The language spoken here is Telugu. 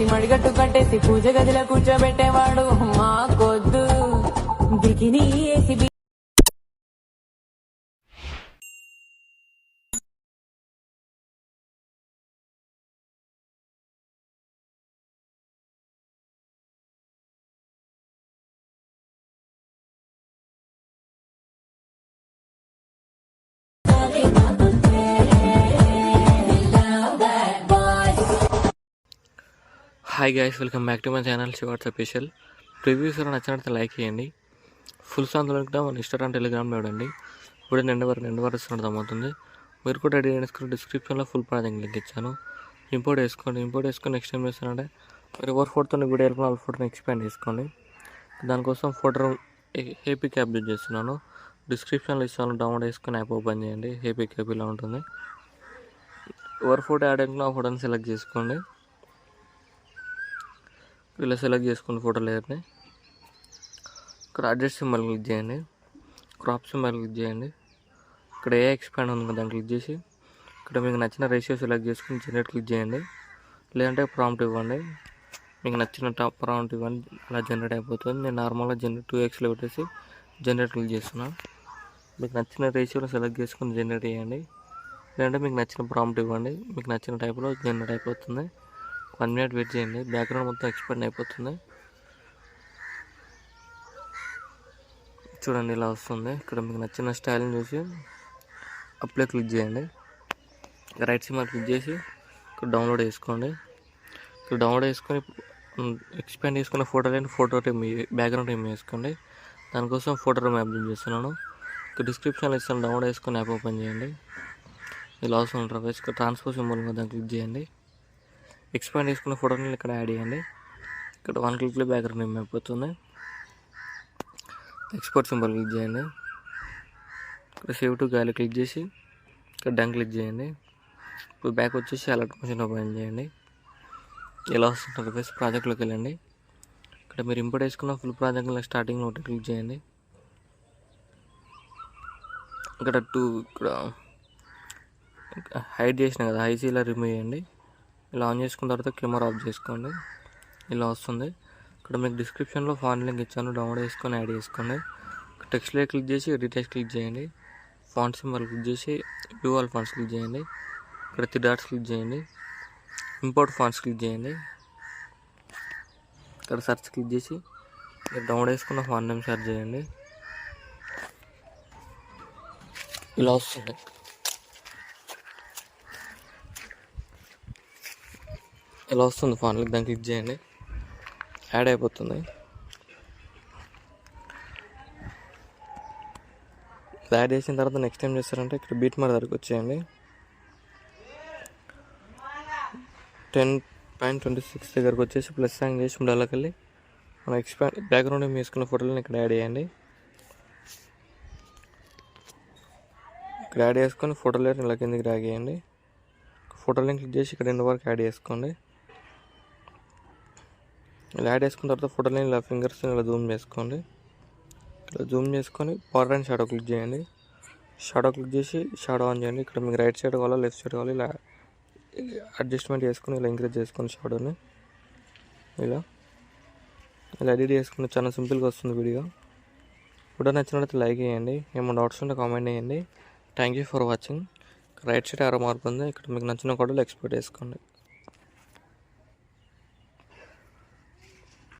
చేసి మడిగట్టు కట్టేసి పూజ గదిలో కూర్చోబెట్టేవాడు మా కొద్దు బికినీ వేసి hi guys, welcome back to my channel Shivartha special. Previews నచ్చినట్టు లైక్ చేయండి. ఫుల్ సాంగ్ కూడా మన ఇన్స్టాగ్రామ్ టెలిగ్రామ్లో చూడండి. ఇప్పుడు నిండు వరకు అర్థమవుతుంది. మీరు కూడా రెడీ చేసుకుని డిస్క్రిప్షన్లో ఫుల్ ప్రాజెక్ట్ లింక్ ఇచ్చాను. ఇంపోర్ట్ వేసుకొని నెక్స్ట్ టైం చేస్తానంటే మీరు ఎవరి ఫోటోతో వీడియో వెళ్ళిన వాళ్ళ ఫోటోని ఎక్స్పాండ్ చేసుకోండి. దానికోసం ఫోటో ఏపీ క్యాప్ యూజ్ చేస్తున్నాను. డిస్క్రిప్షన్లో ఇస్తాను, డౌన్లోడ్ చేసుకొని యాప్ ఓపెన్ చేయండి. ఏపీ క్యాప్ ఇలా ఉంటుంది. ఎవరి ఫోటో యాడ్ అయినా ఆ ఫోటోని సెలెక్ట్ చేసుకోండి. ఇలా సెలెక్ట్ చేసుకోండి ఫోటో లేయర్ని. ఇక్కడ అడ్జస్ట్ సింబల్ క్లిక్ చేయండి, క్రాప్ సింబల్ క్లిక్ చేయండి. ఇక్కడ ఏ ఎక్స్పాండ్ ఉంది దాన్ని క్లిక్ చేసి ఇక్కడ మీకు నచ్చిన రేషియో సెలెక్ట్ చేసుకుని జనరేట్ క్లిక్ చేయండి. లేదంటే ప్రాంప్ట్ ఇవ్వండి, మీకు నచ్చిన ప్రాంప్ట్ ఇవ్వండి, అలా జనరేట్ అయిపోతుంది. నేను నార్మల్గా 2xలో పెట్టేసి జనరేట్ క్లిక్ చేస్తున్నాను. మీకు నచ్చిన రేషియోలో సెలెక్ట్ చేసుకుని జనరేట్ చేయండి. లేదంటే మీకు నచ్చిన ప్రాంప్ట్ ఇవ్వండి, మీకు నచ్చిన టైప్లో జనరేట్ అయిపోతుంది. 1 minute వెయిట్ చేయండి. బ్యాక్గ్రౌండ్ మొత్తం ఎక్స్పాండ్ అయిపోతుంది. చూడండి ఇలా వస్తుంది. ఇక్కడ మీకు నచ్చిన స్టైల్ని చూసి అప్లై క్లిక్ చేయండి. రైట్ సింబల్ క్లిక్ చేసి ఇక్కడ డౌన్లోడ్ చేసుకోండి. ఇక్కడ డౌన్లోడ్ చేసుకొని ఎక్స్పాండ్ చేసుకున్న ఫోటో బ్యాక్గ్రౌండ్ రిమూవ్ చేసుకోండి. దానికోసం ఫోటో మ్యాప్ యూజ్ చేస్తున్నాను. ఇక్కడ డిస్క్రిప్షన్లో ఇస్తాను, డౌన్లోడ్ చేసుకొని యాప్ ఓపెన్ చేయండి. ఇలా వస్తుంది. ఇక్కడ ట్రాన్స్ఫర్ సింబల్ దాన్ని క్లిక్ చేయండి. ఎక్స్పాండ్ చేసుకున్న ఫోటోని ఇక్కడ యాడ్ చేయండి. ఇక్కడ 1 క్లిక్లో బ్యాక్గ్రౌండ్ రిమూవ్ అయిపోతుంది. ఎక్స్పోర్ట్ సింబల్ క్లిక్ చేయండి. ఇక్కడ సేవ్ టు గ్యాలరీ క్లిక్ చేసి ఇక్కడ డన్ క్లిక్ చేయండి. ఇప్పుడు బ్యాక్ వచ్చేసి అలర్ట్ మోషన్ ఓపెన్ చేయండి. ఇలా వస్తుంటారు. ప్రాజెక్ట్లోకి వెళ్ళండి. ఇక్కడ మీరు ఇంపోర్ట్ చేసుకున్న ఫుల్ ప్రాజెక్ట్లో స్టార్టింగ్లో ఒకటి క్లిక్ చేయండి. ఇక్కడ హైడ్ చేసిన కదా ఐసీ ఇలా రిమూవ్ చేయండి. ఇలా ఆన్ చేసుకున్న తర్వాత కెమెరా ఆఫ్ చేసుకోండి. ఇలా వస్తుంది. ఇక్కడ మీకు డిస్క్రిప్షన్లో ఫాంట్ లింక్ ఇచ్చాను, డౌన్లోడ్ చేసుకొని యాడ్ చేసుకోండి. టెక్స్ట్ లేయర్ క్లిక్ చేసి ఎడిట్ టెక్స్ట్ క్లిక్ చేయండి. ఫాంట్ సింబల్ క్లిక్ చేసి వ్యూ ఆల్ ఫాంట్స్ క్లిక్ చేయండి. ఇక్కడ 3 డాట్స్ క్లిక్ చేయండి. ఇంపోర్ట్ ఫాంట్స్ క్లిక్ చేయండి. ఇక్కడ సెర్చ్ క్లిక్ చేసి మీరు డౌన్లోడ్ చేసుకున్న ఫాంట్ నేమ్ సెర్చ్ చేయండి. ఇలా వస్తుంది. ఇలా వస్తుంది ఫాంట్ దాన్ని క్లిక్ చేయండి. యాడ్ అయిపోతుంది. యాడ్ చేసిన తర్వాత నెక్స్ట్ టైం చేస్తారంటే ఇక్కడ బీట్ మార్క్ దగ్గరకు వచ్చేయండి. 10.26 దగ్గరకు వచ్చేసి ప్లస్ సైన్ చేసి ముందుకి వెళ్ళి మనం ఎక్స్పాండ్ బ్యాక్గ్రౌండ్ ఏం వేసుకున్న ఫోటోలను ఇక్కడ యాడ్ చేయండి. ఇక్కడ యాడ్ చేసుకొని ఫోటో లేయర్ ఇలా కిందకి డ్రాగ్ చేయండి. ఫోటోలను క్లిక్ చేసి ఇక్కడ ఎండ్ వరకు యాడ్ చేసుకోండి. ఇలా యాడ్ చేసుకున్న తర్వాత ఫోటోని ఇలా ఫింగర్స్ ఇలా జూమ్ చేసుకోండి. ఇలా జూమ్ చేసుకొని పవర్ అండ్ షాడో క్లిక్ చేయండి. షాడో క్లిక్ చేసి షాడో ఆన్ చేయండి. ఇక్కడ మీకు రైట్ సైడ్ కావాలా లెఫ్ట్ సైడ్ కావాలి ఇలా అడ్జస్ట్మెంట్ చేసుకొని ఇలా ఇంక్రీజ్ చేసుకోండి షాడోని. ఇలా ఎడిట్ చేసుకుని చాలా సింపుల్గా వస్తుంది వీడియో. నచ్చినట్లయితే లైక్ చేయండి. ఏమైనా డౌట్స్ ఉంటే కామెంట్ చేయండి. Thank you for watching. Right side ఆరో మార్క్ ఉంది. ఇక్కడ మీకు నచ్చిన కోడలు ఎక్స్పోర్ట్ చేసుకోండి.